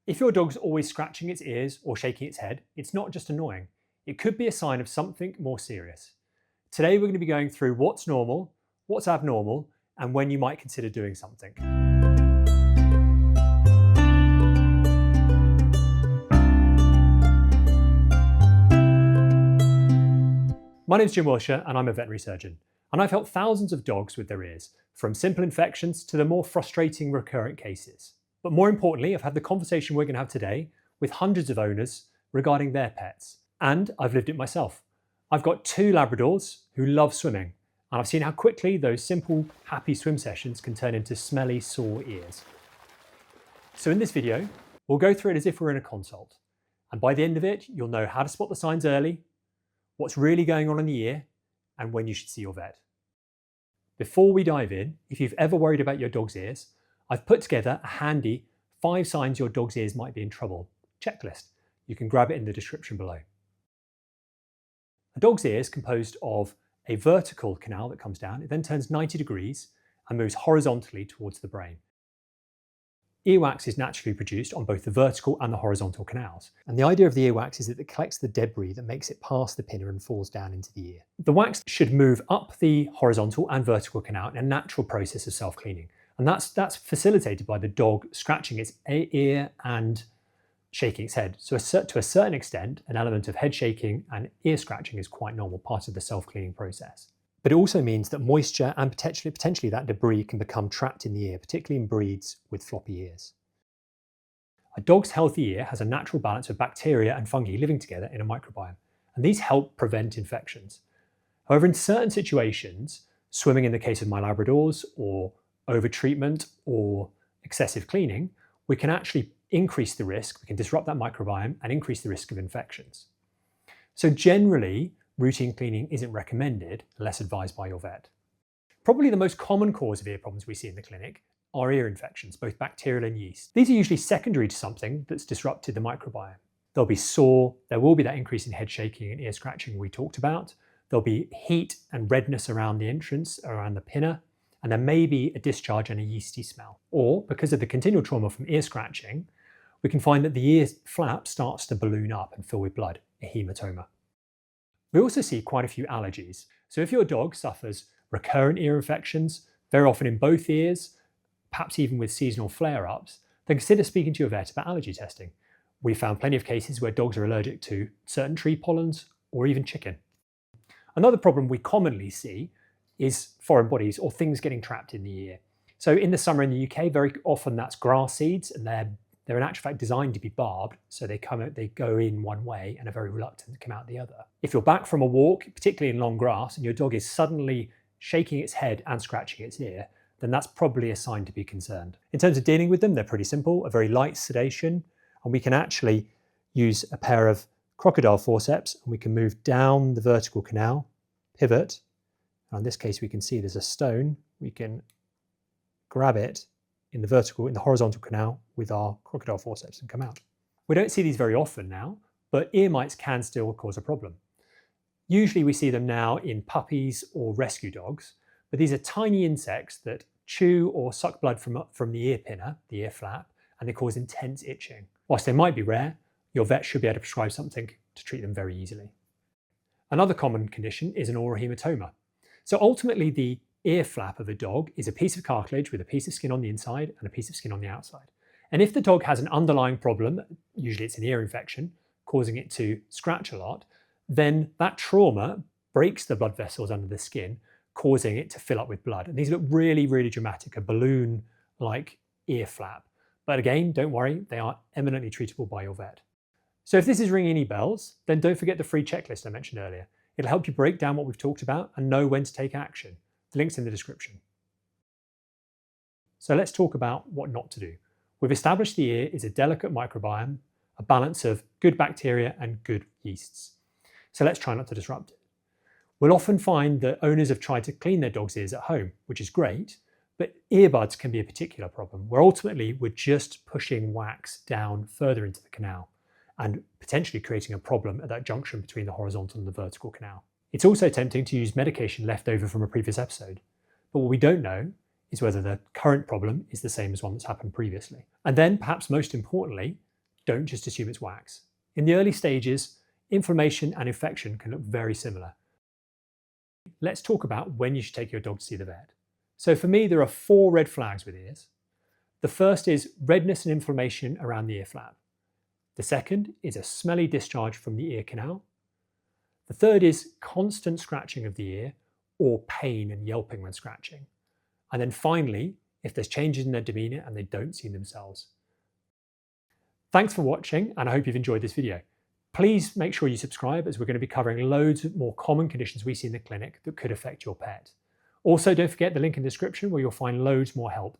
If your dog's always scratching its ears or shaking its head, it's not just annoying. It could be a sign of something more serious. Today we're going to be going through what's normal, what's abnormal, and when you might consider doing something. My name's Jim Wilshire and I'm a veterinary surgeon, and I've helped thousands of dogs with their ears, from simple infections to the more frustrating recurrent cases. But more importantly, I've had the conversation we're going to have today with hundreds of owners regarding their pets. And I've lived it myself. I've got 2 Labradors who love swimming, and I've seen how quickly those simple, happy swim sessions can turn into smelly, sore ears. So in this video, we'll go through it as if we're in a consult. And by the end of it, you'll know how to spot the signs early, what's really going on in the ear, and when you should see your vet. Before we dive in, if you've ever worried about your dog's ears, I've put together a handy 5 signs your dog's ears might be in trouble checklist. You can grab it in the description below. A dog's ear is composed of a vertical canal that comes down. It then turns 90 degrees and moves horizontally towards the brain. Earwax is naturally produced on both the vertical and the horizontal canals. And the idea of the earwax is that it collects the debris that makes it past the pinna and falls down into the ear. The wax should move up the horizontal and vertical canal in a natural process of self-cleaning. And that's facilitated by the dog scratching its ear and shaking its head. So to a certain extent, an element of head shaking and ear scratching is quite normal, part of the self-cleaning process. But it also means that moisture and potentially that debris can become trapped in the ear, particularly in breeds with floppy ears. A dog's healthy ear has a natural balance of bacteria and fungi living together in a microbiome, and these help prevent infections. However, in certain situations, swimming in the case of my Labradors, or over-treatment or excessive cleaning, we can actually increase the risk, we can disrupt that microbiome and increase the risk of infections. So generally, routine cleaning isn't recommended unless advised by your vet. Probably the most common cause of ear problems we see in the clinic are ear infections, both bacterial and yeast. These are usually secondary to something that's disrupted the microbiome. They'll be sore, there will be that increase in head shaking and ear scratching we talked about, there'll be heat and redness around the entrance, around the pinna, and there may be a discharge and a yeasty smell. Or, because of the continual trauma from ear scratching, we can find that the ear flap starts to balloon up and fill with blood, a hematoma. We also see quite a few allergies. So if your dog suffers recurrent ear infections, very often in both ears, perhaps even with seasonal flare-ups, then consider speaking to your vet about allergy testing. We found plenty of cases where dogs are allergic to certain tree pollens or even chicken. Another problem we commonly see is foreign bodies or things getting trapped in the ear. So in the summer in the UK, very often that's grass seeds, and they're in actual fact designed to be barbed, so they go in one way and are very reluctant to come out the other. If you're back from a walk, particularly in long grass, and your dog is suddenly shaking its head and scratching its ear, then that's probably a sign to be concerned. In terms of dealing with them, they're pretty simple, a very light sedation, and we can actually use a pair of crocodile forceps, and we can move down the vertical canal, pivot, and in this case we can see there's a stone, we can grab it in the horizontal canal with our crocodile forceps and come out. We don't see these very often now, but ear mites can still cause a problem. Usually we see them now in puppies or rescue dogs, but these are tiny insects that chew or suck blood from the ear pinna, the ear flap, and they cause intense itching. Whilst they might be rare, your vet should be able to prescribe something to treat them very easily. Another common condition is an oral hematoma. So ultimately the ear flap of a dog is a piece of cartilage with a piece of skin on the inside and a piece of skin on the outside. And if the dog has an underlying problem, usually it's an ear infection, causing it to scratch a lot, then that trauma breaks the blood vessels under the skin, causing it to fill up with blood. And these look really, really dramatic, a balloon-like ear flap. But again, don't worry, they are eminently treatable by your vet. So if this is ringing any bells, then don't forget the free checklist I mentioned earlier. It'll help you break down what we've talked about and know when to take action. The link's in the description. So let's talk about what not to do. We've established the ear is a delicate microbiome, a balance of good bacteria and good yeasts. So let's try not to disrupt it. We'll often find that owners have tried to clean their dog's ears at home, which is great, but earbuds can be a particular problem, where ultimately we're just pushing wax down further into the canal and potentially creating a problem at that junction between the horizontal and the vertical canal. It's also tempting to use medication left over from a previous episode, but what we don't know is whether the current problem is the same as one that's happened previously. And then, perhaps most importantly, don't just assume it's wax. In the early stages, inflammation and infection can look very similar. Let's talk about when you should take your dog to see the vet. So for me, there are 4 red flags with ears. The first is redness and inflammation around the ear flap. The second is a smelly discharge from the ear canal. The third is constant scratching of the ear or pain and yelping when scratching. And then finally, if there's changes in their demeanour and they don't see themselves. Thanks for watching, and I hope you've enjoyed this video. Please make sure you subscribe, as we're going to be covering loads of more common conditions we see in the clinic that could affect your pet. Also, don't forget the link in the description where you'll find loads more help